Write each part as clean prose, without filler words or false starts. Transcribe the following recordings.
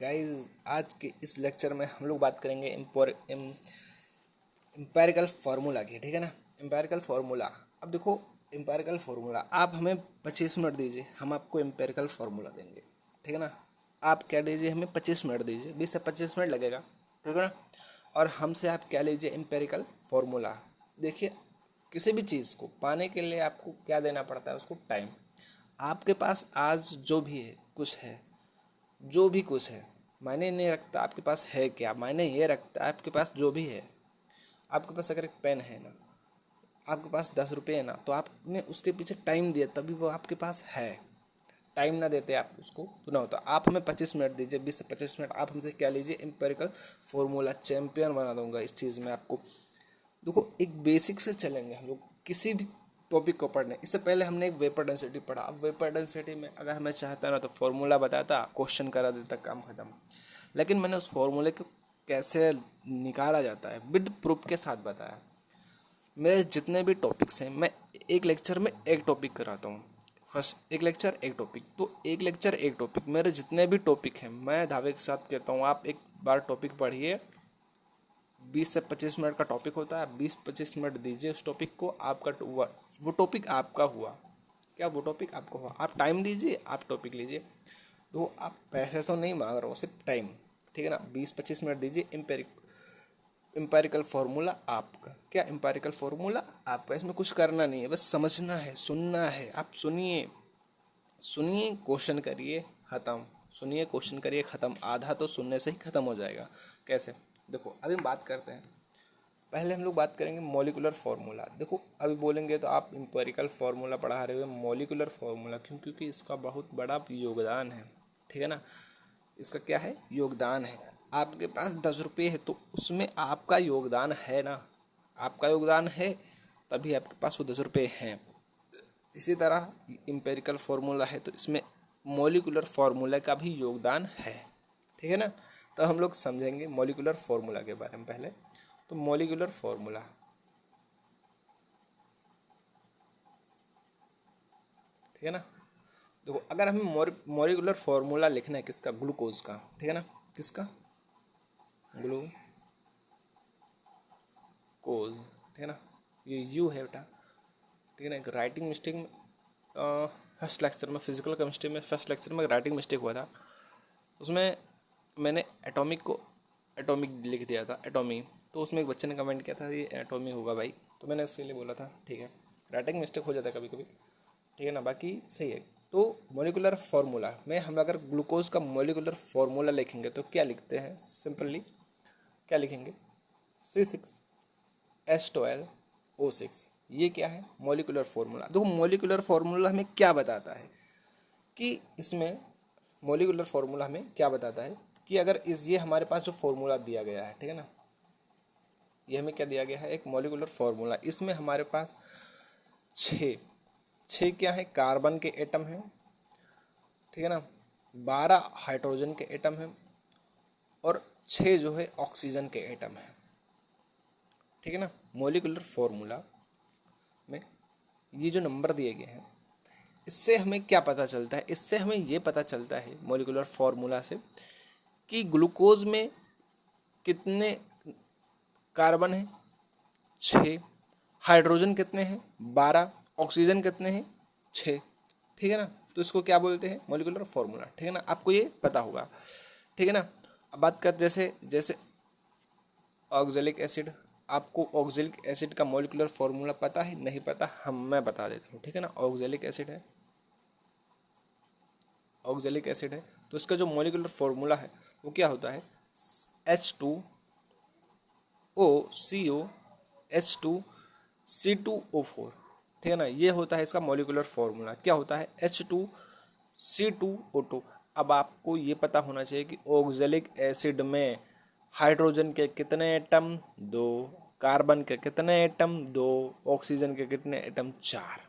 Guys, आज के इस लेक्चर में हम लोग बात करेंगे एम्पेरिकल फार्मूला की। ठीक है ना। Empirical formula. अब देखो, एम्पेरिकल फार्मूला आप हमें 25 मिनट दीजिए, हम आपको एम्पेरिकल फार्मूला देंगे। ठीक है ना। आप क्या दीजिए, हमें 25 मिनट दीजिए, 20 से 25 मिनट लगेगा। ठीक है ना। और हमसे आप क्या लीजिए, एम्पेरिकल फार्मूला। देखिए, किसी भी चीज़ को पाने के लिए आपको क्या देना पड़ता है, उसको टाइम। आपके पास आज जो भी है, कुछ है, जो भी कुछ है, मायने नहीं रखता आपके पास है क्या, मायने ये रखता है आपके पास जो भी है। आपके पास अगर एक पेन है ना, आपके पास 10 रुपये है ना, तो आपने उसके पीछे टाइम दिया तभी वो आपके पास है। टाइम ना देते आप उसको तो ना होता। आप हमें 25 मिनट दीजिए, 20 से 25 मिनट आप हमसे क्या लीजिए, एम्पेरिकल फॉर्मूला। चैंपियन बना दूंगा इस चीज़ में आपको। देखो, एक बेसिक से चलेंगे हम लोग किसी भी टॉपिक को पढ़ने। इससे पहले हमने एक वेपर डेंसिटी पढ़ा। अब वेपर डेंसिटी में अगर हमें चाहता ना तो फॉर्मूला बताता, क्वेश्चन करा देता, काम खत्म। लेकिन मैंने उस फॉर्मूले को कैसे निकाला जाता है विद प्रूफ के साथ बताया। मेरे जितने भी टॉपिक्स हैं, मैं एक लेक्चर में एक टॉपिक कराता हूँ। फर्स्ट एक लेक्चर एक टॉपिक, तो एक लेक्चर एक टॉपिक। मेरे जितने भी टॉपिक हैं मैं दावे के साथ कहता हूँ, आप एक बार टॉपिक पढ़िए। 20 से 25 मिनट का टॉपिक होता है, 20-25 मिनट दीजिए उस टॉपिक को। आपका वो टॉपिक आपका हुआ क्या, वो टॉपिक आपका हुआ। आप टाइम दीजिए, आप टॉपिक लीजिए। तो आप पैसे तो नहीं मांग रहे हो, सिर्फ टाइम। ठीक है ना। 20-25 मिनट दीजिए। एम्पेरिकल फार्मूला आपका क्या, एम्पेरिकल फार्मूला आपका। इसमें कुछ करना नहीं है, बस समझना है, सुनना है। आप सुनिए, सुनिए, क्वेश्चन करिए, ख़त्म। सुनिए, क्वेश्चन करिए, ख़त्म। आधा तो सुनने से ही ख़त्म हो जाएगा। कैसे? देखो, अभी हम बात करते हैं। पहले हम लोग बात करेंगे मॉलिकुलर फार्मूला। देखो, अभी बोलेंगे तो आप एम्पेरिकल फार्मूला पढ़ा रहे हो, मॉलिकुलर फार्मूला क्यों? क्योंकि इसका बहुत बड़ा योगदान है। ठीक है ना। इसका क्या है, योगदान है। आपके पास 10 रुपये है तो उसमें आपका योगदान है ना। आपका योगदान है तभी आपके पास वो 10 रुपये हैं। इसी तरह एम्पेरिकल फार्मूला है तो इसमें मॉलिकुलर फार्मूला का भी योगदान है। ठीक है ना। तो हम लोग समझेंगे मॉलिकुलर फार्मूला के बारे में पहले। तो मॉलिकुलर फार्मूला, ठीक है ना। देखो, अगर हमें मॉलिकुलर फार्मूला लिखना है किसका, ग्लूकोज का। ठीक है ना। किसका, ग्लूकोज। ठीक है ना। ये यू है बेटा। ठीक है ना। एक राइटिंग मिस्टेक में फर्स्ट लेक्चर में, फिजिकल केमिस्ट्री में फर्स्ट लेक्चर में राइटिंग मिस्टेक हुआ था। उसमें मैंने एटॉमिक को एटॉमिक लिख दिया था, एटॉमी। तो उसमें एक बच्चे ने कमेंट किया था ये एटॉमी होगा भाई, तो मैंने उसके लिए बोला था ठीक है, राइटिंग मिस्टेक हो जाता है कभी कभी। ठीक है ना। बाकी सही है। तो मॉलिकुलर फार्मूला में हम अगर ग्लूकोज का मॉलिकुलर फार्मूला लिखेंगे तो क्या लिखते हैं, सिंपली क्या लिखेंगे, C6H12O6। ये क्या है, मॉलिकुलर फार्मूला। देखो, मॉलिकुलर फार्मूला हमें क्या बताता है कि इसमें मॉलिकुलर फार्मूला हमें क्या बताता है कि अगर इस ये हमारे पास जो फार्मूला दिया गया है, ठीक है ना, ये हमें क्या दिया गया है, एक मॉलिकुलर फार्मूला। इसमें हमारे पास छः छः क्या है, कार्बन के एटम हैं। ठीक है ना। 12 हाइड्रोजन के एटम हैं और 6 जो है ऑक्सीजन के एटम हैं। ठीक है ना। मॉलिकुलर फार्मूला में ये जो नंबर दिए गए हैं, इससे हमें क्या पता चलता है, इससे हमें ये पता चलता है मॉलिकुलर फार्मूला से कि ग्लूकोज में कितने कार्बन हैं, 6। हाइड्रोजन कितने हैं, 12। ऑक्सीजन कितने हैं, 6। ठीक है ना। तो इसको क्या बोलते हैं, मॉलिकुलर फार्मूला। ठीक है ना। आपको ये पता होगा। ठीक है ना। अब बात कर, जैसे जैसे ऑक्जेलिक एसिड। आपको ऑक्जेलिक एसिड का मॉलिकुलर फार्मूला पता है, नहीं पता, मैं बता देता हूँ। ठीक है ना। ऑक्जेलिक एसिड है, ऑक्जेलिक एसिड है, तो इसका जो मॉलिकुलर फार्मूला है वो क्या होता है, H2OCO H2C2O4। ठीक है ना। ये होता है इसका मॉलिकुलर फार्मूला। क्या होता है, H2C2O2। अब आपको ये पता होना चाहिए कि ऑक्जेलिक एसिड में हाइड्रोजन के कितने एटम, 2। कार्बन के कितने एटम, 2। ऑक्सीजन के कितने एटम, 4।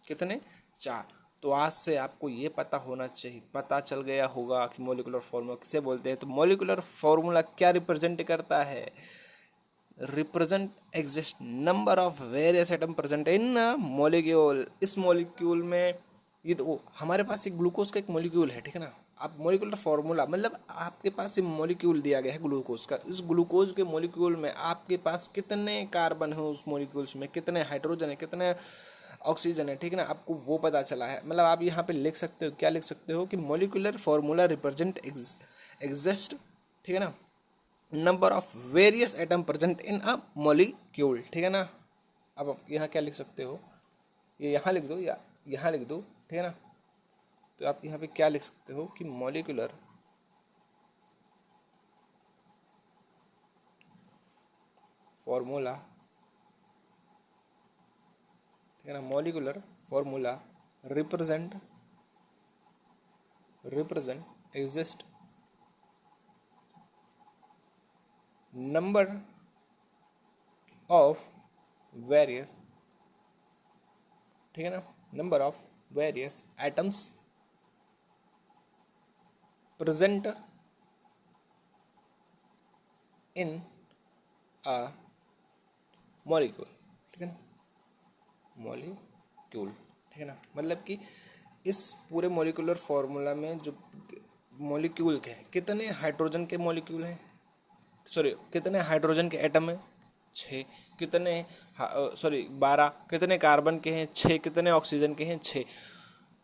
कितने, 4। तो आज से आपको ये पता होना चाहिए, पता चल गया होगा कि मॉलिकुलर फार्मूला किसे बोलते हैं। तो मॉलिकुलर फार्मूला क्या रिप्रेजेंट करता है, represent exist number of various atom present in molecule. इस मॉलिक्यूल में ये तो हमारे पास एक ग्लूकोज का एक मॉलिक्यूल है। ठीक है ना। आप मॉलिक्यूलर फार्मूला मतलब आपके पास ये मॉलिक्यूल दिया गया है ग्लूकोज का, इस ग्लूकोज के मॉलिक्यूल में आपके पास कितने कार्बन है, उस मॉलिक्यूल्स में कितने हाइड्रोजन है, कितने ऑक्सीजन है, ठीक है ना, आपको वो पता चला है। मतलब आप यहाँ पे लिख सकते हो, क्या लिख सकते हो कि मॉलिक्यूलर फार्मूला रिप्रेजेंट एग्जिस्ट, ठीक है ना, number of various atom present in a molecule, ठीक है ना। अब आप यहाँ क्या लिख सकते हो, ये यहाँ लिख दो या यहाँ लिख दो, ठीक है ना। तो आप यहाँ पे क्या लिख सकते हो कि मॉलिक्यूलर फॉर्मूला, ठीक है ना, molecular formula represent exist number of various, ठीक है ना, number of various atoms present in a molecule, ठीक है ना, मॉलिक्यूल, ठीक है ना। मतलब कि इस पूरे मॉलिक्यूलर फॉर्मूला में जो मॉलिक्यूल के हैं, कितने हाइड्रोजन के मॉलिक्यूल हैं, सॉरी कितने हाइड्रोजन के एटम हैं, 6, कितने 12, कितने कार्बन के हैं 6, कितने ऑक्सीजन के हैं 6।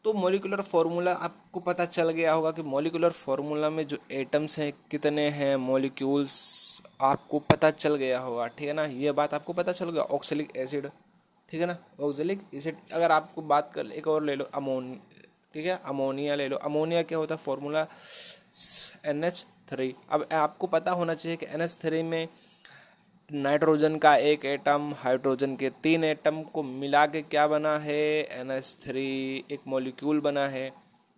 तो मॉलिक्यूलर फार्मूला आपको पता चल गया होगा कि मॉलिक्यूलर फार्मूला में जो एटम्स हैं कितने हैं, मॉलिक्यूल्स आपको पता चल गया होगा, ठीक है ना, ये बात आपको पता चल गया। ऑक्सैलिक एसिड, ठीक है ना, ऑक्सैलिक एसिड। अगर आपको बात कर एक और ले लो, ठीक है, अमोनिया ले लो। अमोनिया क्या होता है, फॉर्मूला NH3। अब आपको पता होना चाहिए कि NH3 में नाइट्रोजन का एक एटम, हाइड्रोजन के 3 एटम को मिला के क्या बना है, NH3 एक मॉलिक्यूल बना है,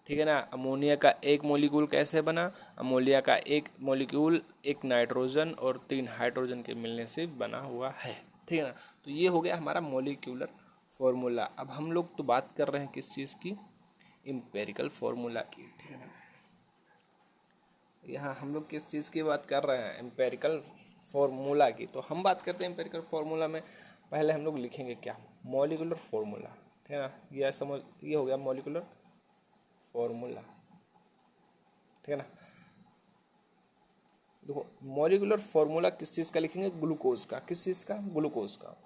ठीक है ना। अमोनिया का एक मॉलिक्यूल कैसे बना, अमोनिया का एक मॉलिक्यूल एक नाइट्रोजन और 3 हाइड्रोजन के मिलने से बना हुआ है, ठीक है ना। तो ये हो गया हमारा मॉलिक्यूलर फॉर्मूला। अब हम लोग तो बात कर रहे हैं किस चीज़ की, एम्पिरिकल फार्मूला की, ठीक है ना। यहाँ हम लोग किस चीज़ की बात कर रहे हैं, एम्पिरिकल फार्मूला की। तो हम बात करते हैं एम्पिरिकल फार्मूला में, पहले हम लोग लिखेंगे क्या, मॉलिक्यूलर फार्मूला, ठीक है ना। ये समझ, ये हो गया मॉलिक्यूलर फार्मूला, ठीक है ना। देखो मॉलिक्यूलर फार्मूला किस चीज़ का लिखेंगे, ग्लूकोज का। किस चीज़ का, ग्लूकोज का।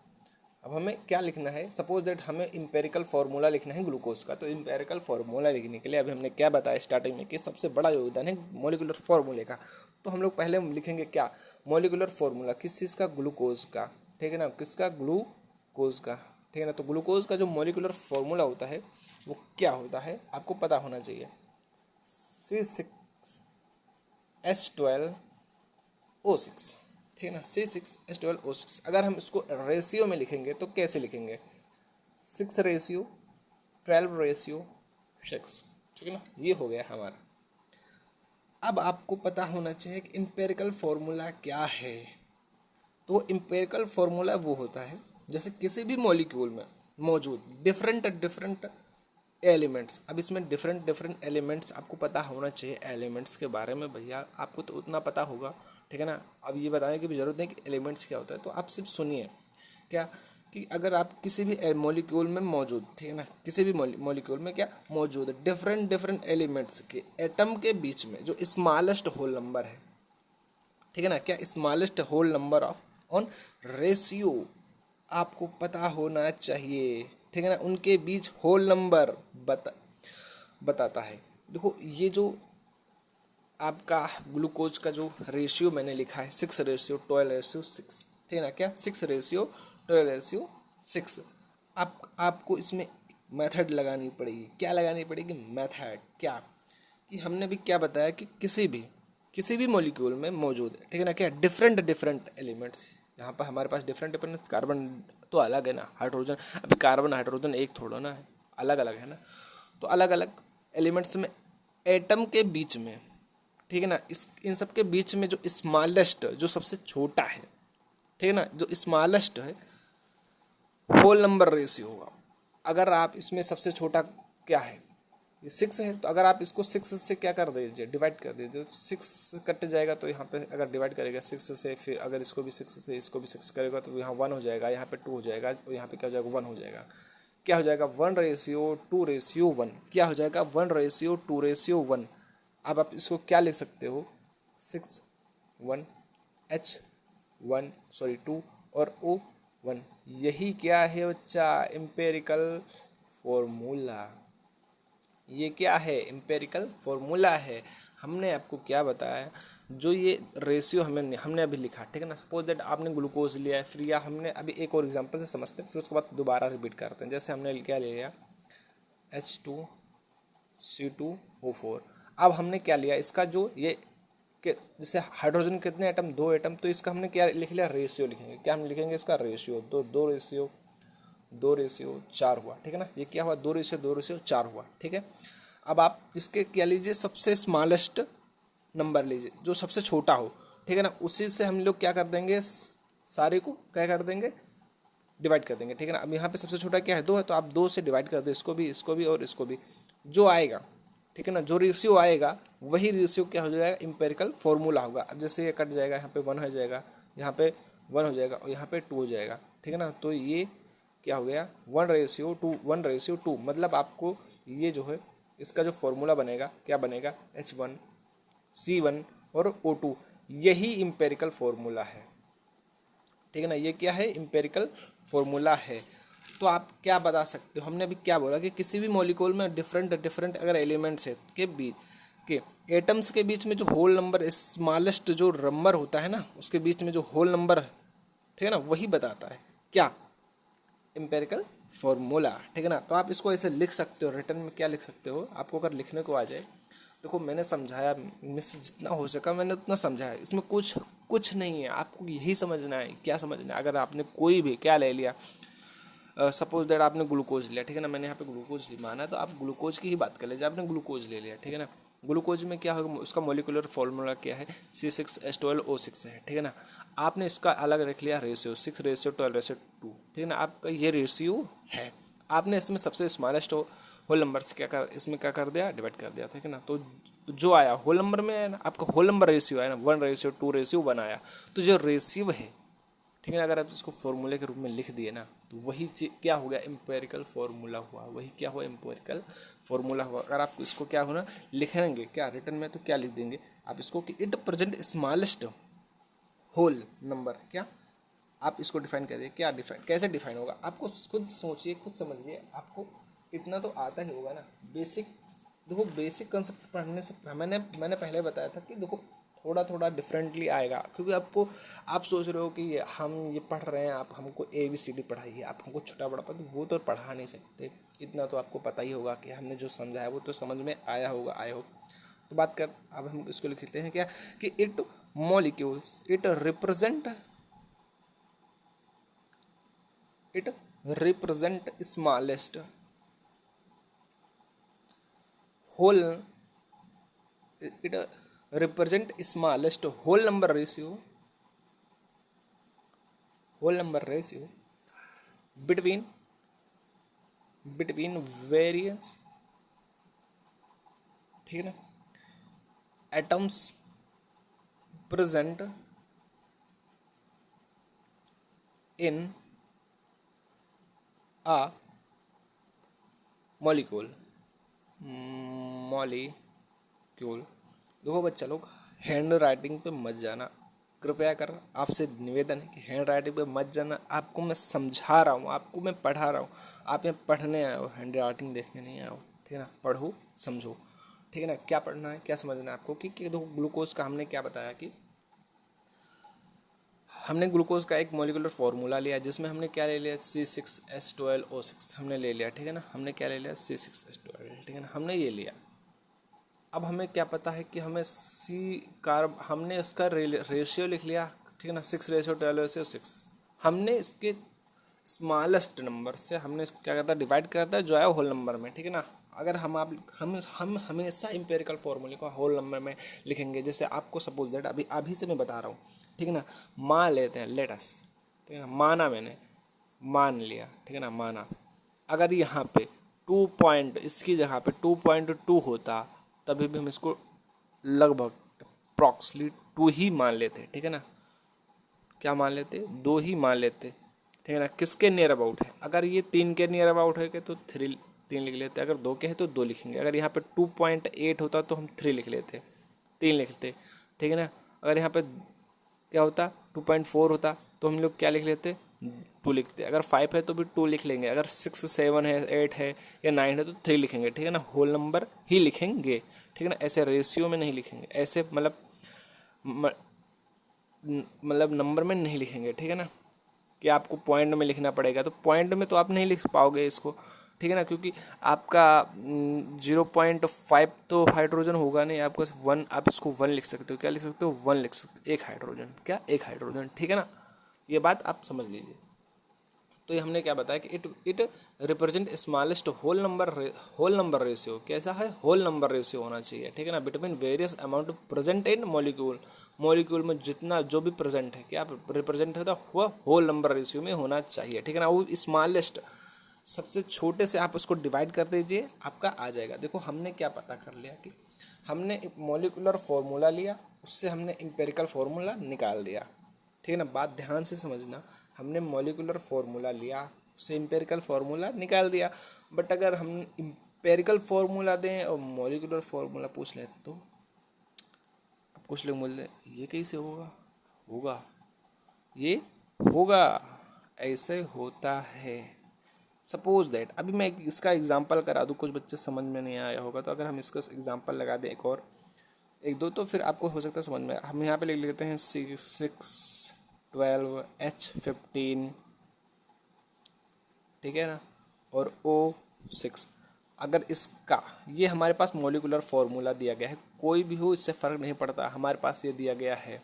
अब हमें क्या लिखना है, सपोज दैट हमें इम्पेरिकल फार्मूला लिखना है ग्लूकोज का। तो इम्पेरिकल फार्मूला लिखने के लिए अभी हमने क्या बताया स्टार्टिंग में कि सबसे बड़ा योगदान है मॉलिक्यूलर फार्मूले का। तो हम लोग पहले लिखेंगे क्या, मॉलिक्यूलर फार्मूला किस चीज़ का, ग्लूकोज का, ठीक है ना, किसका, ग्लूकोज का, ठीक है ना। तो ग्लूकोज का जो मॉलिक्यूलर फार्मूला होता है वो क्या होता है, आपको पता होना चाहिए, C6H12O6, ठीक है ना, C6H12O6। अगर हम इसको रेशियो में लिखेंगे तो कैसे लिखेंगे, 6:12:6, ठीक है ना। ये हो गया हमारा। अब आपको पता होना चाहिए कि इम्पेरिकल फार्मूला क्या है। तो इम्पेरिकल फार्मूला वो होता है जैसे किसी भी मॉलिक्यूल में मौजूद डिफरेंट एलिमेंट्स। अब इसमें डिफरेंट एलिमेंट्स आपको पता होना चाहिए। एलिमेंट्स के बारे में भैया आपको तो उतना पता होगा, ठीक है ना। अब ये बताने की भी ज़रूरत नहीं कि एलिमेंट्स क्या होता है, तो आप सिर्फ सुनिए क्या, कि अगर आप किसी भी मॉलिक्यूल में मौजूद, ठीक है ना, किसी भी मॉलिक्यूल में क्या मौजूद है, डिफरेंट एलिमेंट्स के एटम के बीच में जो स्मॉलेस्ट होल नंबर है, ठीक है ना, क्या smallest whole number of on ratio आपको पता होना चाहिए, ठीक है ना। उनके बीच होल नंबर बताता है। देखो ये जो आपका ग्लूकोज का जो रेशियो मैंने लिखा है 6:12:6, ठीक है ना, क्या 6:12:6। आपको इसमें मेथड लगानी पड़ेगी। क्या लगानी पड़ेगी, मेथड। क्या कि हमने भी क्या बताया कि किसी भी मॉलिक्यूल में मौजूद है, ठीक है ना, क्या डिफरेंट एलिमेंट्स। यहाँ पर हमारे पास डिफरेंट कार्बन तो अलग है ना, हाइड्रोजन, अभी कार्बन हाइड्रोजन एक थोड़ा ना है, अलग अलग है ना। तो अलग अलग एलिमेंट्स में एटम के बीच में, ठीक है ना, इन सब के बीच में जो स्मॉलेस्ट, जो सबसे छोटा है, ठीक है ना, जो स्मॉलेस्ट है होल नंबर रेशियो होगा। अगर आप इसमें सबसे छोटा क्या है, ये 6 है, तो अगर आप इसको 6 से क्या कर दीजिए, डिवाइड कर दीजिए, तो 6 कट जाएगा। तो यहाँ पे अगर डिवाइड करेगा 6 से, फिर अगर इसको भी 6 से इसको भी 6 करेगा तो यहाँ 1 हो जाएगा, यहाँ पे 2 हो जाएगा, और यहाँ पे क्या हो जाएगा, 1 हो जाएगा। क्या हो जाएगा, 1:2:1। क्या हो जाएगा, 1:2:1। अब आप इसको क्या लिख सकते हो, 6 1 H 1 2 और O 1, यही क्या है बच्चा, एम्पेरिकल फॉर्मूला। ये क्या है, एम्पेरिकल फॉर्मूला है। हमने आपको क्या बताया, जो ये रेशियो हमने अभी लिखा, ठीक है ना। सपोज दैट आपने ग्लूकोज लिया है, फिर या हमने अभी एक और एग्जांपल से समझते हैं, फिर उसके बाद दोबारा रिपीट करते हैं। जैसे हमने क्या ले लिया, H2C2O4। अब हमने क्या लिया, इसका जो ये जैसे हाइड्रोजन कितने एटम, 2 एटम, तो इसका हमने क्या लिख लिया, रेशियो लिखेंगे। क्या हम लिखेंगे, इसका रेशियो, 2 रेशियो 4 हुआ, ठीक है ना। ये क्या हुआ, 2 रेशियो 4 हुआ, ठीक है। अब आप इसके क्या लीजिए, सबसे स्मॉलेस्ट नंबर लीजिए, जो सबसे छोटा हो, ठीक है ना। उसी से हम लोग क्या कर देंगे, सारे को क्या कर देंगे, डिवाइड कर देंगे, ठीक है ना। अब यहाँ पे सबसे छोटा क्या है, 2 है, तो आप 2 से डिवाइड कर दो, इसको भी और इसको भी। जो आएगा, ठीक है ना, जो रेशियो आएगा वही रेशियो क्या हो जाएगा, इम्पेरिकल फॉर्मूला होगा। अब जैसे ये कट जाएगा, यहाँ पे 1 हो जाएगा, यहाँ पे 1 हो जाएगा और यहाँ पे 2 हो जाएगा, ठीक है ना। तो ये क्या हो गया, 1:2, मतलब आपको ये जो है इसका जो फॉर्मूला बनेगा, क्या बनेगा, H1C1 और O2, यही इम्पेरिकल फॉर्मूला है, ठीक है ना। ये क्या है, इम्पेरिकल फॉर्मूला है। तो आप क्या बता सकते हो, हमने अभी क्या बोला कि किसी भी मॉलिक्यूल में डिफरेंट अगर एलिमेंट्स है के बीच के एटम्स के बीच में जो होल नंबर, स्मॉलेस्ट जो नंबर होता है ना, उसके बीच में जो होल नंबर, ठीक है ना, वही बताता है क्या, एम्पेरिकल फॉर्मूला, ठीक है ना। तो आप इसको ऐसे लिख सकते हो, रिटर्न में क्या लिख सकते हो, आपको अगर लिखने को आ जाए, देखो मैंने समझाया, मुझसे जितना हो सका मैंने उतना समझाया, इसमें कुछ नहीं है, आपको यही समझना है, क्या समझना है। अगर आपने कोई भी क्या ले लिया, सपोज दैट आपने ग्लूकोज लिया, ठीक है ना, मैंने यहाँ पे ग्लूकोज माना है, तो आप ग्लूकोज की ही बात कर लीजिए, आपने ग्लूकोज ले लिया, ठीक है ना। ग्लूकोज में क्या होगा, उसका मोलिकुलर फॉर्मूला क्या है, C6H12O6 है, ठीक है ना। आपने इसका अलग रख लिया रेशियो, 6:12:2, ठीक है ना। आपका ये रेशियो है, आपने इसमें सबसे स्मॉलेस्ट होल नंबर से इसमें क्या कर दिया, डिवाइड कर दिया, ठीक है ना। तो जो आया होल नंबर में है ना, आपका होल नंबर रेशियो है ना, 1:2:1 आया। तो जो रेशियो है, ठीक है ना, अगर आप इसको फॉर्मूले के रूप में लिख दिए ना, तो वही क्या हो गया, एम्पेरिकल फॉर्मूला हुआ, वही क्या हुआ, एम्पेरिकल फॉर्मूला हुआ। अगर आप इसको क्या होना लिखेंगे, क्या रिटर्न में, तो क्या लिख देंगे आप इसको कि it present smallest whole number, क्या आप इसको डिफाइन करिए, क्या डिफाइन, कैसे डिफाइन होगा, आपको खुद सोचिए, खुद समझिए, आपको इतना तो आता ही होगा ना। बेसिक, देखो बेसिक कंसेप्ट पढ़ने से मैंने पहले बताया था कि देखो थोड़ा थोड़ा डिफरेंटली आएगा, क्योंकि आपको, आप सोच रहे हो कि हम ये पढ़ रहे हैं, आप हमको ABCD पढ़ाइए, आप हमको छोटा बड़ा पढ़, वो तो पढ़ा नहीं सकते। इतना तो आपको पता ही होगा कि हमने जो समझाया वो तो समझ में आया होगा, आए हो। तो बात कर, अब हम इसको लिखते हैं क्या, कि it molecules, it represent smallest whole, it represent smallest whole number ratio between various, ठीक है ना, atoms present in a molecule। देखो बच्चा लोग, हैंड राइटिंग पे मत जाना, कृपया कर आपसे निवेदन है कि हैंड राइटिंग पे मत जाना। आपको मैं समझा रहा हूँ, आपको मैं पढ़ा रहा हूँ, आप यहाँ पढ़ने आए हो, हैंड राइटिंग देखने नहीं आए हो, ठीक है ना। पढ़ो समझो, ठीक है ना। क्या पढ़ना है, क्या समझना है आपको, कि देखो ग्लूकोज का हमने क्या बताया, कि हमने ग्लूकोज का एक मॉलिक्यूलर फॉर्मूला लिया, जिसमें हमने क्या ले लिया, C6H12O6 हमने ले लिया, ठीक है ना। हमने क्या ले लिया, C6H12, ठीक है ना, हमने ये लिया। अब हमें क्या पता है कि हमें हमने इसका रेशियो लिख लिया, ठीक है ना, 6:12:6। हमने इसके स्मॉलेस्ट नंबर से हमने इसको क्या करता है, डिवाइड करता है, जो आया होल नंबर में, ठीक है ना। अगर हम हमेशा इम्पेरिकल फॉर्मूले को होल नंबर में लिखेंगे। जैसे आपको सपोज दैट अभी से मैं बता रहा हूँ, ठीक है ना, मान लेते हैं, लेटस, ठीक है ना, माना, मैंने मान लिया, ठीक है ना, माना। अगर यहाँ पे 2 पॉइंट, इसकी जगह पे 2.2 होता, तभी भी हम इसको लगभग अप्रॉक्सली 2 ही मान लेते, ठीक है ना। क्या मान लेते, 2 ही मान लेते, ठीक है ना। किसके नियर अबाउट है, अगर ये 3 के नियर अबाउट है तो 3 3 लिख लेते, अगर 2 के है तो 2 लिखेंगे, अगर यहाँ पे 2.8 होता तो हम 3 लिख लेते, 3 लिखते, ठीक है ना। अगर यहाँ पे क्या होता 2.4 होता तो हम लोग क्या लिख लेते 2 लिखते, अगर 5 है तो भी 2 लिख लेंगे, अगर 6 7 है 8 है या 9 है तो 3 लिखेंगे, ठीक है ना। होल नंबर ही लिखेंगे, ठीक है ना, ऐसे रेशियो में नहीं लिखेंगे, ऐसे मतलब नंबर में नहीं लिखेंगे, ठीक है ना, कि आपको पॉइंट में लिखना पड़ेगा, तो पॉइंट में तो आप नहीं लिख पाओगे इसको, ठीक है ना, क्योंकि आपका 0.5 तो हाइड्रोजन होगा नहीं, आपको 1, आप इसको 1 लिख सकते हो, क्या लिख सकते हो 1 लिख सकते हो, एक हाइड्रोजन, क्या एक हाइड्रोजन, ठीक है ना, ये बात आप समझ लीजिए। तो ये हमने क्या बताया कि it represent smallest whole number ratio, कैसा है होल नंबर रेशियो होना चाहिए, ठीक है ना, between various amount present in molecule में जितना जो भी प्रेजेंट है क्या रिप्रेजेंट होता है वह होल नंबर रेशियो में होना चाहिए, ठीक है ना। वो स्मॉलेस्ट सबसे छोटे से आप उसको डिवाइड कर दीजिए, आपका आ जाएगा। देखो हमने क्या पता कर लिया कि हमने मॉलिक्यूलर फॉर्मूला लिया, उससे हमने एम्पिरिकल फार्मूला निकाल दिया, ठीक है ना। बात ध्यान से समझना, हमने मॉलिक्यूलर फार्मूला लिया, उससे एम्पिरिकल फार्मूला निकाल दिया, बट अगर हम एम्पिरिकल फार्मूला दें और मॉलिक्यूलर फार्मूला पूछ लें तो अब कुछ लोग बोल ये कैसे होगा, होगा ये होगा, ऐसे होता है। सपोज दैट अभी मैं इसका एग्जांपल करा दूँ, कुछ बच्चे समझ में नहीं आया होगा, तो अगर हम इसका एग्जांपल लगा दें एक दो तो फिर आपको हो सकता है समझ में। हम यहाँ पे लिख लेते हैं 6 12H15, ठीक है ना, और O6। अगर इसका ये हमारे पास मॉलिक्यूलर फार्मूला दिया गया है, कोई भी हो इससे फ़र्क नहीं पड़ता, हमारे पास ये दिया गया है,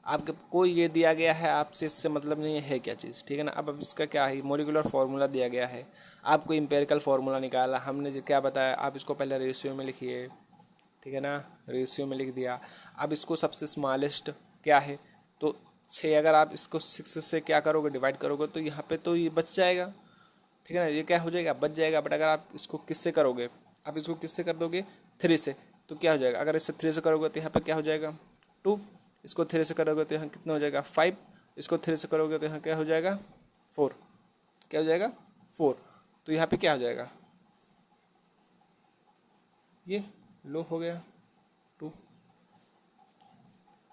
आपके कोई ये दिया गया है, आपसे इससे मतलब नहीं है क्या चीज़, ठीक है ना। अब इसका क्या है मॉलिक्यूलर फार्मूला दिया गया है, आपको एम्पिरिकल फार्मूला निकाला, हमने जो क्या बताया आप इसको पहले रेशियो में लिखिए, ठीक है ना, रेशियो में लिख दिया। अब इसको सबसे स्मॉलेस्ट क्या है तो 6, अगर आप इसको 6 से क्या करोगे डिवाइड करोगे तो यहाँ पे तो ये बच जाएगा, ठीक है ना, ये क्या हो जाएगा बच जाएगा। बट अगर आप इसको किससे करोगे, आप इसको किससे कर दोगे 3 से, तो क्या हो जाएगा, अगर इससे 3 से करोगे तो यहाँ पे क्या हो जाएगा 2, इसको 3 से करोगे तो यहाँ कितना हो जाएगा 5, इसको 3 से करोगे तो यहाँ क्या हो जाएगा 4, क्या हो जाएगा 4, तो यहाँ पे क्या हो जाएगा ये लो हो गया 2।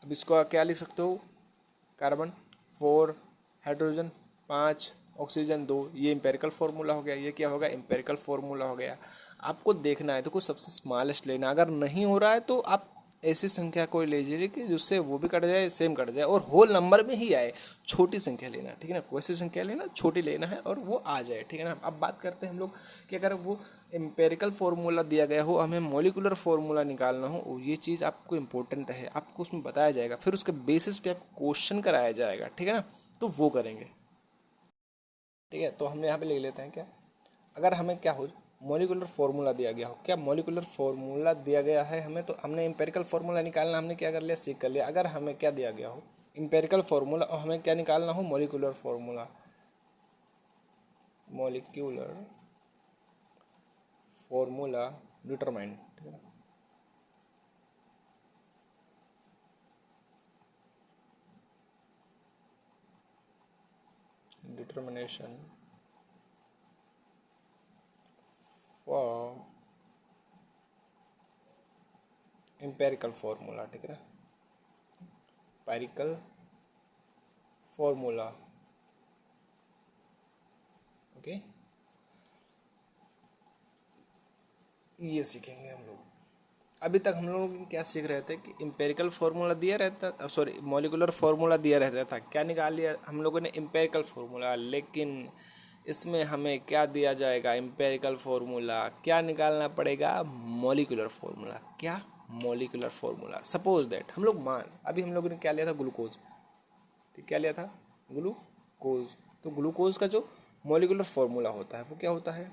अब इसको क्या लिख सकते हो कार्बन 4, हाइड्रोजन 5, ऑक्सीजन 2, ये एम्पेरिकल फार्मूला हो गया, ये क्या होगा एम्पेरिकल फार्मूला हो गया। आपको देखना है तो कुछ सबसे स्मॉलेस्ट लेना, अगर नहीं हो रहा है तो आप ऐसी संख्या कोई लीजिए कि जिससे वो भी कट जाए सेम कट जाए और होल नंबर में ही आए, छोटी संख्या लेना, ठीक है ना, कोई सी संख्या लेना छोटी लेना है और वो आ जाए, ठीक है ना। अब बात करते हैं हम लोग कि अगर वो एम्पेरिकल फार्मूला दिया गया हो, हमें मॉलिक्यूलर फार्मूला निकालना हो, ये चीज़ आपको इंपॉर्टेंट है, आपको उसमें बताया जाएगा, फिर उसके बेसिस पे आपको क्वेश्चन कराया जाएगा, ठीक है ना, तो वो करेंगे, ठीक है। तो हम यहाँ पे ले लेते हैं क्या, अगर हमें क्या हो मॉलिक्यूलर फार्मूला दिया गया हो, क्या मॉलिक्यूलर फार्मूला दिया गया है हमें, तो हमने एम्पेरिकल फार्मूला निकालना, हमने क्या कर लिया सीख कर लिया। अगर हमें क्या दिया गया हो एम्पेरिकल फार्मूला और हमें क्या निकालना हो molecular formula, molecular formula determine, ठीक है ना, डिटर्मिनेशन फॉर एम्पेरिकल फार्मूला, ठीक है ना, एम्पेरिकल फार्मूला, ओके, ये सीखेंगे हम लोग। अभी तक हम लोग क्या सीख रहे थे कि एम्पेरिकल फार्मूला दिया रहता, सॉरी मॉलिक्यूलर फार्मूला दिया रहता था, क्या निकाल लिया हम लोगों ने एम्पेरिकल फार्मूला, लेकिन इसमें हमें क्या दिया जाएगा एम्पेरिकल फार्मूला, क्या निकालना पड़ेगा मॉलिक्यूलर फार्मूला, क्या मॉलिक्यूलर फार्मूला। सपोज दैट हम लोग अभी हम लोगों ने क्या लिया था ग्लूकोज, ठीक, क्या लिया था ग्लूकोज, तो ग्लूकोज का जो मॉलिक्यूलर फार्मूला होता है वो क्या होता है,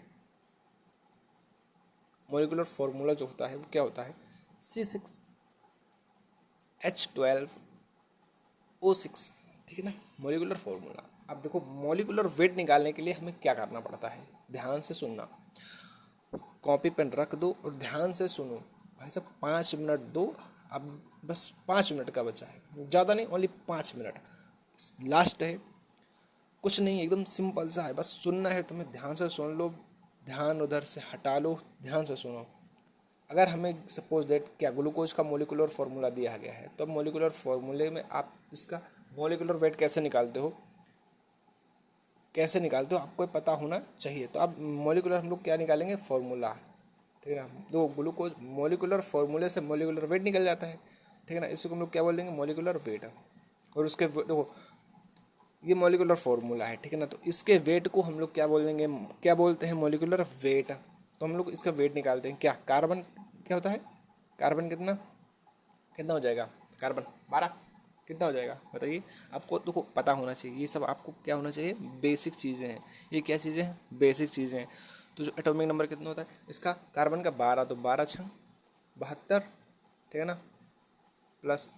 मॉलिक्यूलर फार्मूला जो होता है वो क्या होता है C6H12O6, ठीक है ना, मॉलिक्यूलर फार्मूला। अब देखो मॉलिक्यूलर वेट निकालने के लिए हमें क्या करना पड़ता है, ध्यान से सुनना, कॉपी पेन रख दो और ध्यान से सुनो भाई साहब, 5 मिनट दो, अब बस 5 मिनट का बचा है, ज़्यादा नहीं, ओनली 5 मिनट लास्ट है, कुछ नहीं एकदम सिंपल सा है, बस सुनना है तुम्हें, ध्यान से सुन लो, ध्यान उधर से हटा लो, ध्यान से सुनो। अगर हमें सपोज दैट क्या ग्लूकोज का मोलिकुलर फार्मूला दिया गया है, तो अब मोलिकुलर फार्मूले में आप इसका मोलिकुलर वेट कैसे निकालते हो, आपको पता होना चाहिए। तो अब मोलिकुलर हम लोग क्या निकालेंगे, फार्मूला, ठीक है ना। तो ग्लूकोज मोलिकुलर फार्मूले से मोलिकुलर वेट निकल जाता है, ठीक है ना। इसको हम लोग क्या बोल देंगे, मोलिकुलर वेट। और उसके देखो ये मोलिकुलर फार्मूला है, ठीक है ना। तो इसके वेट को हम लोग क्या बोल देंगे, क्या बोलते हैं, मोलिकुलर वेट। तो हम लोग इसका वेट निकालते हैं। क्या कार्बन क्या होता है, कार्बन कितना कितना हो जाएगा, कार्बन 12, कितना हो जाएगा बताइए। आपको तो पता होना चाहिए, ये सब आपको क्या होना चाहिए, बेसिक चीज़ें हैं। ये क्या चीज़ें हैं, बेसिक चीज़ें हैं। तो जो एटॉमिक नंबर कितना होता है इसका, कार्बन का 12, तो 12 छंग 72, ठीक है ना। प्लस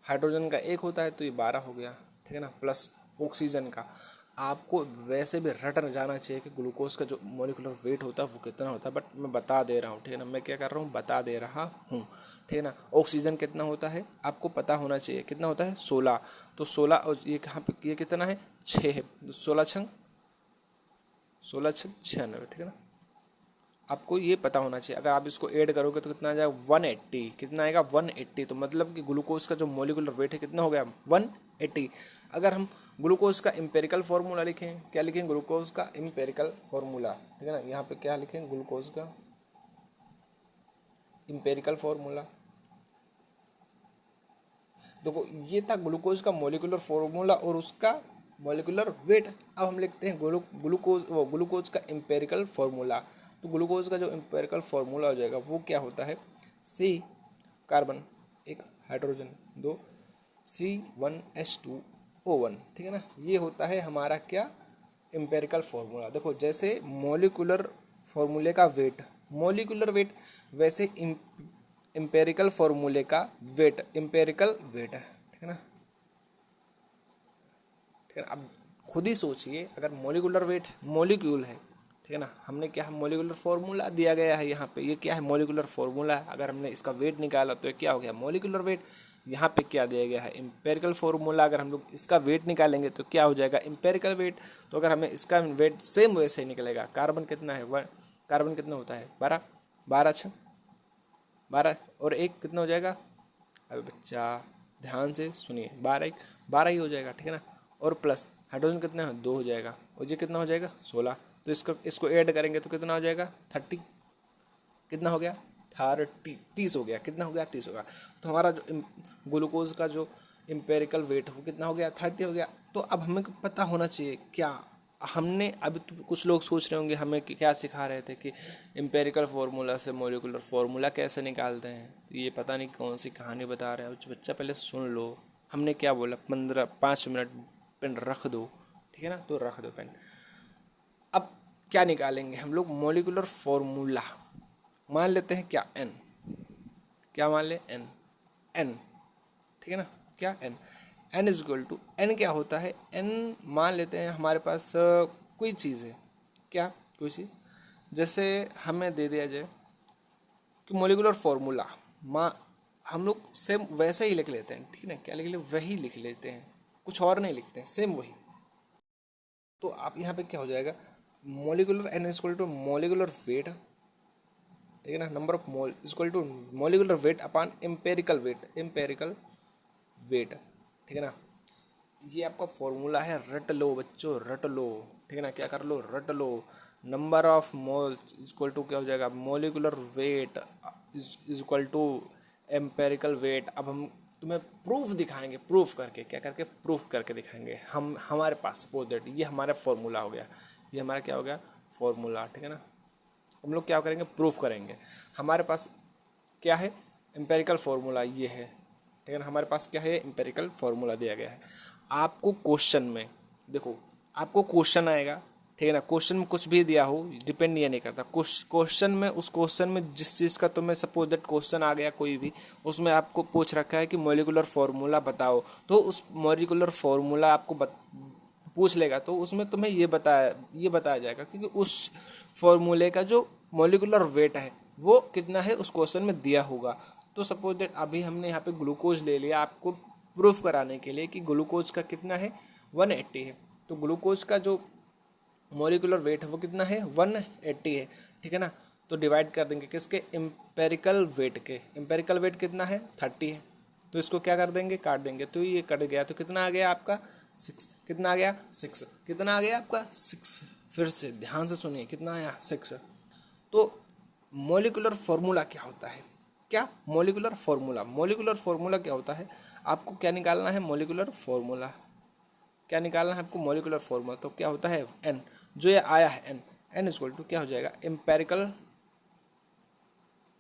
हाइड्रोजन का 1 होता है, तो ये 12 हो गया, ठीक है ना। प्लस ऑक्सीजन का, आपको वैसे भी रट जाना चाहिए कि ग्लूकोज का जो मोलिकुलर वेट होता है वो कितना होता है, बट मैं बता दे रहा हूँ, ठीक है ना। मैं क्या कर रहा हूँ, बता दे रहा हूँ, ठीक है ना। ऑक्सीजन कितना होता है आपको पता होना चाहिए, कितना होता है 16, तो 16, और ये कहाँ पे, ये कितना है 6 है, 16 छंग 96, ठीक है ना। आपको ये पता होना चाहिए। अगर आप इसको ऐड करोगे तो कितना आ जाएगा 180, कितना आएगा 180। तो मतलब कि ग्लूकोज का जो मोलिकुलर वेट है कितना हो गया 180। अगर हम ग्लूकोज का एम्पेरिकल फार्मूला लिखें, क्या लिखें, ग्लूकोज का एम्पेरिकल फार्मूला, ठीक है ना। यहाँ पे क्या लिखें, ग्लूकोज का एम्पेरिकल फार्मूला। देखो ये था ग्लूकोज का मोलिकुलर फार्मूला और उसका मोलिकुलर वेट। अब हम लिखते हैं ग्लूकोज का एम्पेरिकल फार्मूला। तो ग्लूकोज का जो एम्पेरिकल फार्मूला हो जाएगा वो क्या होता है, C कार्बन, 1 हाइड्रोजन, 2 C1H2O1, ठीक है ना। ये होता है हमारा क्या, एम्पेरिकल फार्मूला। देखो जैसे मोलिकुलर फार्मूले का वेट, मोलिकुलर वेट, वैसे एम्पेरिकल फार्मूले का वेट, एम्पेरिकल वेट है, ठीक है ना। ठीक है ना। अब खुद ही सोचिए, अगर मोलिकुलर वेट मोलिक्यूल है, ठीक है ना, हमने क्या है मोलिकुलर फार्मूला दिया गया है यहाँ पे, ये क्या है मोलिकुलर फार्मूला है। अगर हमने इसका वेट निकाला तो ये क्या हो गया मोलिकुलर वेट। यहाँ पे क्या दिया गया है एम्पेरिकल फार्मूला, अगर हम लोग इसका वेट निकालेंगे तो क्या हो जाएगा एम्पेरिकल वेट। तो अगर हमें इसका वेट सेम वैसे ही निकलेगा। कार्बन कितना है, कार्बन कितना होता है 12, 12 6 12, और 1 कितना हो जाएगा, अबे बच्चा ध्यान से सुनिए, 12 1 12 ही हो जाएगा, ठीक है ना। और प्लस हाइड्रोजन कितना है 2 हो जाएगा, और ये कितना हो जाएगा 16। तो इसको ऐड करेंगे तो कितना हो जाएगा 30, कितना हो गया 30, 30 हो गया, कितना हो गया 30 हो गया। तो हमारा जो ग्लूकोज का जो एम्पेरिकल वेट वो कितना हो गया 30 हो गया। तो अब हमें पता होना चाहिए क्या, हमने अभी तो कुछ लोग सोच रहे होंगे हमें क्या सिखा रहे थे कि एम्पेरिकल फार्मूला से मोलिकुलर फार्मूला कैसे निकालते हैं। तो ये पता नहीं कौन सी कहानी बता रहे हैं बच्चा, पहले सुन लो। हमने क्या बोला, 5 मिनट पेन रख दो, ठीक है ना, तो रख दो पेन। अब क्या निकालेंगे हम लोग, मोलिकुलर फार्मूला मान लेते हैं क्या एन, क्या मान ले एन, एन, ठीक है ना, क्या n, n is equal to, n क्या होता है, एन मान लेते हैं हमारे पास कोई चीज़ है, क्या कोई चीज़, जैसे हमें दे दिया जाए कि मोलिकुलर फार्मूला माँ, हम लोग सेम वैसे ही लिख लेते हैं, ठीक है ना, क्या लिख ले वही लिख लेते हैं, कुछ और नहीं लिखते हैं, सेम वही। तो आप यहाँ पे क्या हो जाएगा, molecular n is equal to molecular weight, ठीक है ना, number of mole equal to molecular weight upon empirical weight, empirical weight, ठीक है ना। ये आपका फॉर्मूला है, रट लो बच्चों, रट लो, ठीक है ना, क्या कर लो रट लो। Number of mole equal to क्या हो जाएगा, molecular weight is equal to empirical weight. अब हम तुम्हें प्रूफ दिखाएंगे, प्रूफ करके, क्या करके प्रूफ करके दिखाएंगे। हम हमारे पास सपोज दैट ये हमारा फॉर्मूला हो गया, ये हमारा क्या हो गया फॉर्मूला, ठीक है ना। हम लोग क्या करेंगे, प्रूफ करेंगे। हमारे पास क्या है एम्पेरिकल फार्मूला ये है, ठीक है ना, हमारे पास क्या है एम्पेरिकल फार्मूला दिया गया है। आपको क्वेश्चन में देखो, आपको क्वेश्चन आएगा, ठीक है ना, क्वेश्चन में कुछ भी दिया हो डिपेंड ये नहीं करता, क्वेश्चन में उस क्वेश्चन में जिस चीज़ का तुम्हें सपोज दैट क्वेश्चन आ गया कोई भी, उसमें आपको पूछ रखा है कि मोलिकुलर फार्मूला बताओ, तो उस मोलिकुलर फार्मूला आपको पूछ लेगा, तो उसमें तुम्हें ये बताया जाएगा क्योंकि उस फॉर्मूले का जो मोलिकुलर वेट है वो कितना है उस क्वेश्चन में दिया होगा। तो सपोज दैट अभी हमने यहाँ पे ग्लूकोज ले लिया आपको प्रूफ कराने के लिए कि ग्लूकोज का कितना है 180 है। तो ग्लूकोज का जो मॉलिकुलर वेट है वो कितना है 180 है, ठीक है ना। तो डिवाइड कर देंगे किसके, एम्पेरिकल वेट के। एम्पेरिकल वेट कितना है 30 है, तो इसको क्या कर देंगे, काट देंगे, तो ये कट गया, तो कितना आ गया आपका 6। कितना आ गया 6। कितना आ गया आपका 6। फिर से ध्यान से सुनिए, कितना आया 6। तो मॉलिकुलर फॉर्मूला क्या होता है, क्या मॉलिकुलर फार्मूला, मॉलिकुलर फार्मूला क्या होता है, आपको क्या निकालना है मॉलिकुलर फार्मूला, क्या निकालना है आपको मॉलिकुलर फार्मूला। तो क्या होता है एन, जो ये आया है एन, एन इक्वल टू क्या हो जाएगा एम्पेरिकल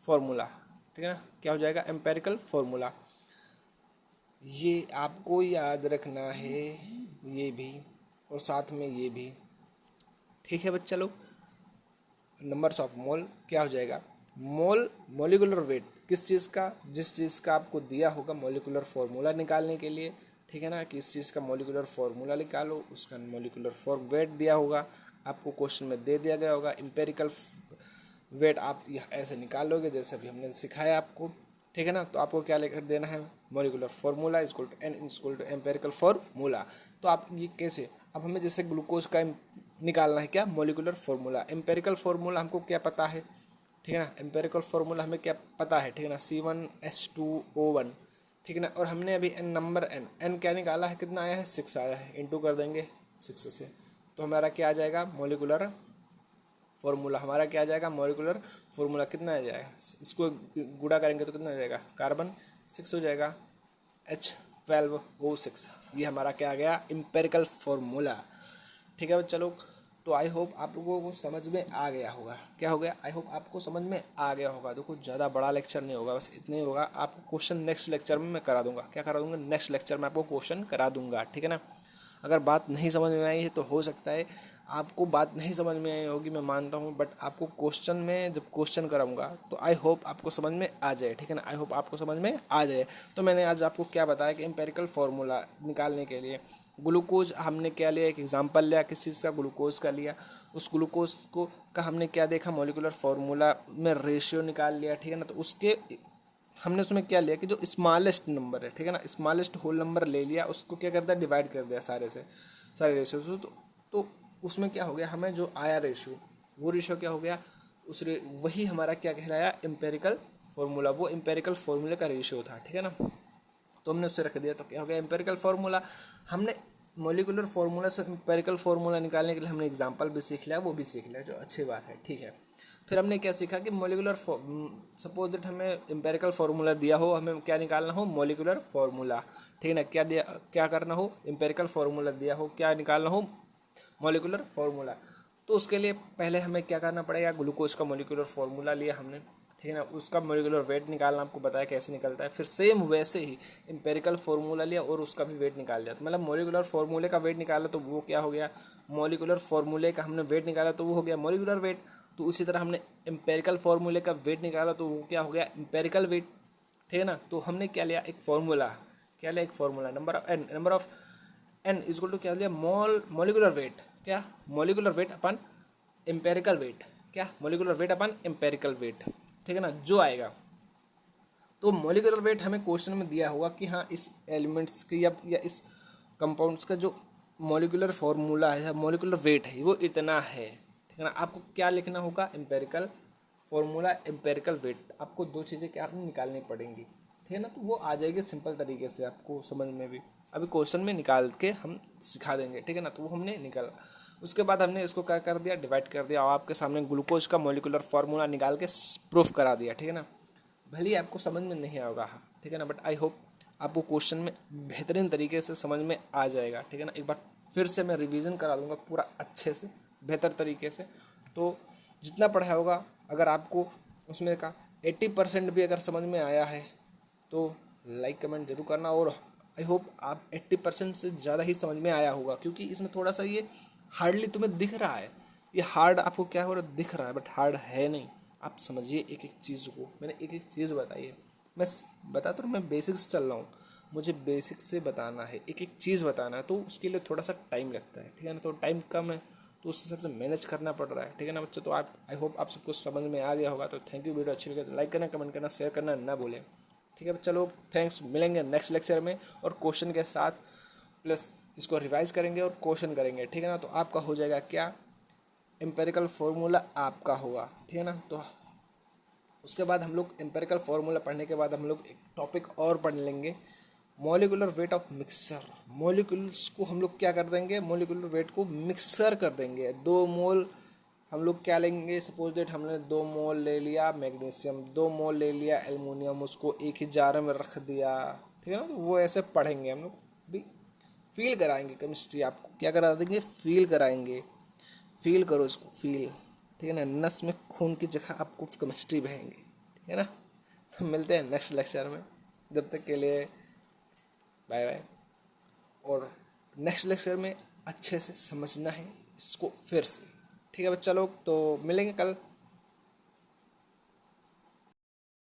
फार्मूला, ठीक है ना, क्या हो जाएगा एम्पेरिकल फार्मूला। ये आपको याद रखना है, ये भी और साथ में ये भी, ठीक है बच्चा लोग। नंबर्स ऑफ मोल क्या हो जाएगा, मोल मॉलिकुलर वेट किस चीज़ का, जिस चीज़ का आपको दिया होगा मॉलिकुलर फार्मूला निकालने के लिए, ठीक है ना, कि इस चीज़ का मॉलिकुलर फार्मूला निकालो, उसका मॉलिकुलर फॉर्म वेट दिया होगा आपको, क्वेश्चन में दे दिया गया होगा। एम्पेरिकल वेट आप ऐसे निकाल लोगे जैसे अभी हमने सिखाया आपको, ठीक है ना। तो आपको क्या लेकर देना है molecular formula equal to n equal to empirical formula. तो आप ये कैसे, अब हमें जैसे ग्लूकोज का निकालना है क्या मॉलिकुलर फार्मूला, एम्पेरिकल फार्मूला हमको क्या पता है, ठीक है ना, एम्पेरिकल फार्मूला हमें क्या पता है, ठीक है ना, C1H2O1, ठीक है ना। और हमने अभी एन नंबर एन क्या निकाला है, कितना आया है 6 आया है, इंटू कर देंगे 6 से, तो हमारा क्या आ जाएगा मॉलिकुलर फॉर्मूला, हमारा क्या आ जाएगा मॉलिकुलर फॉर्मूला कितना आ जाएगा, इसको गुणा करेंगे तो कितना आ जाएगा कार्बन 6 हो जाएगा H12O6। ये हमारा क्या आ गया एम्पेरिकल फार्मूला, ठीक है चलो। तो आई होप आप लोगों को समझ में आ गया होगा, क्या हो गया, आई होप आपको समझ में आ गया होगा। देखो ज़्यादा बड़ा लेक्चर नहीं होगा, बस इतने ही होगा। आपको क्वेश्चन नेक्स्ट लेक्चर में मैं करा दूंगा, क्या करा दूंगा नेक्स्ट लेक्चर में आपको क्वेश्चन करा दूंगा, ठीक है ना। अगर बात नहीं समझ में आई है तो हो सकता है आपको बात नहीं समझ में आई होगी, मैं मानता हूँ, बट आपको क्वेश्चन में जब क्वेश्चन कराऊंगा तो आई होप आपको समझ में आ जाए, ठीक है ना, आई होप आपको समझ में आ जाए। तो मैंने आज आपको क्या बताया कि एम्पेरिकल फार्मूला निकालने के लिए ग्लूकोज हमने क्या लिया, एक एग्जांपल लिया किस चीज़ का, ग्लूकोज का लिया। उस ग्लूकोज को का हमने क्या देखा मॉलिक्यूलर फार्मूला में रेशियो निकाल लिया, ठीक है ना। तो उसके हमने उसमें क्या लिया कि जो स्मॉलेस्ट नंबर है, ठीक है ना, स्मॉलेस्ट होल नंबर ले लिया, उसको क्या कर दिया डिवाइड कर दिया सारे से, सारे रेशियो से। तो उसमें क्या हो गया, हमें जो आया रेशियो, वो रेशियो क्या हो गया, वही हमारा क्या कहलाया एम्पेरिकल फार्मूला, वो एम्पेरिकल फार्मूले का रेशियो था, ठीक है ना। तो हमने उससे रख दिया, तो क्या हो गया एम्पेरिकल फार्मूला। हमने मॉलिकुलर फार्मूला से एम्पेरिकल फार्मूला निकालने के लिए हमने एग्जांपल भी सीख लिया, वो भी सीख लिया, जो अच्छी बात है, ठीक है। फिर हमने क्या सीखा कि मॉलिकुलर, सपोज दैट हमें एम्पेरिकल फार्मूला दिया हो, हमें क्या निकालना हो मॉलिकुलर फार्मूला, ठीक है ना, क्या दिया, क्या करना हो एम्पेरिकल फार्मूला दिया हो, क्या निकालना हो मॉलिकुलर फार्मूला। तो उसके लिए पहले हमें क्या करना पड़ेगा, ग्लूकोज का मॉलिकुलर फार्मूला लिया हमने, ठीक है ना, उसका मॉलिकुलर वेट निकालना आपको बताया कैसे निकलता है। फिर सेम वैसे ही एम्पेरिकल फार्मूला लिया और उसका भी वेट निकाल लिया, तो मतलब मॉलिकुलर फार्मूले का वेट निकाला तो वो क्या हो गया, मॉलिकुलर फार्मूले का हमने वेट निकाला तो वो हो गया मॉलिकुलर वेट। तो उसी तरह हमने एम्पेरिकल फार्मूले का वेट निकाला तो वो क्या हो गया एम्पेरिकल वेट, ठीक है ना। तो हमने क्या लिया एक फार्मूला, क्या लिया एक formula, number of n is equal to क्या लिया मॉलिकुलर वेट, क्या molecular weight upon empirical weight, क्या molecular weight upon empirical weight, ठीक है ना, जो आएगा। तो मॉलिकुलर वेट हमें क्वेश्चन में दिया होगा कि हाँ इस एलिमेंट्स के या इस कंपाउंड्स का जो मॉलिकुलर फार्मूला है, मॉलिकुलर वेट है, वो इतना है, ठीक है ना। आपको क्या लिखना होगा एम्पेरिकल फार्मूला एम्पेरिकल वेट, आपको दो चीज़ें क्या आपने निकालनी पड़ेंगी, ठीक है ना। तो वो आ जाएगी सिंपल तरीके से आपको समझ में भी, अभी क्वेश्चन में निकाल के हम सिखा देंगे, ठीक है ना। तो वो हमने निकाला, उसके बाद हमने इसको क्या कर दिया डिवाइड कर दिया और आपके सामने ग्लूकोज का मॉलिकुलर फार्मूला निकाल के प्रूफ करा दिया, ठीक है ना। भले ही आपको समझ में नहीं आएगा, ठीक है ना, बट आई होप आपको क्वेश्चन में बेहतरीन तरीके से समझ में आ जाएगा, ठीक है ना। एक बार फिर से मैं रिवीजन करा दूंगा पूरा अच्छे से बेहतर तरीके से। तो जितना पढ़ा होगा अगर आपको उसमें का 80% भी अगर समझ में आया है तो लाइक कमेंट जरूर करना, और आई होप आप 80% से ज़्यादा ही समझ में आया होगा, क्योंकि इसमें थोड़ा सा ये हार्डली तुम्हें दिख रहा है, ये हार्ड आपको क्या हो रहा है दिख रहा है, बट हार्ड है नहीं। आप समझिए एक एक चीज़ को, मैंने एक एक चीज़ बताई है, मैं बता तो मैं बेसिक्स चल रहा हूँ, मुझे बेसिक्स से बताना है, एक एक चीज़ बताना है, तो उसके लिए थोड़ा सा टाइम लगता है, ठीक है ना। तो टाइम कम है तो उस हिसाब से मैनेज करना पड़ रहा है, ठीक है ना बच्चों। तो आप आई होप आप सबको समझ में आ गया होगा। तो थैंक यू, वीडियो अच्छी लगे तो लाइक करना, कमेंट करना, शेयर करना ना भूलें, ठीक है चलो थैंक्स, मिलेंगे नेक्स्ट लेक्चर में और क्वेश्चन के साथ, प्लस इसको रिवाइज करेंगे और क्वेश्चन करेंगे, ठीक है ना। तो आपका हो जाएगा क्या एम्पेरिकल फार्मूला आपका होगा, ठीक है ना। तो उसके बाद हम लोग एम्पेरिकल फार्मूला पढ़ने के बाद हम लोग एक टॉपिक और पढ़ लेंगे, molecular weight of mixer. Molecules को हम लोग क्या कर देंगे, मॉलिकुलर वेट को मिक्सर कर देंगे। 2 मोल हम लोग क्या लेंगे, सपोज डेट हमने 2 मोल ले लिया मैग्नीशियम, 2 मोल ले लिया एल्युमिनियम, उसको एक ही जार में रख दिया, ठीक है ना। तो वो ऐसे पढ़ेंगे हम लोग भी, फील कराएंगे केमिस्ट्री, आपको क्या करा देंगे, फील कराएंगे। फील करो इसको, फील, ठीक है ना। नस में खून की जगह आपको केमिस्ट्री बहेंगे, ठीक है ना। तो मिलते हैं नेक्स्ट लेक्चर में, जब तक के लिए बाय बाय। और नेक्स्ट लेक्चर में अच्छे से समझना है इसको फिर से, ठीक है बच्चा लोग। तो मिलेंगे कल।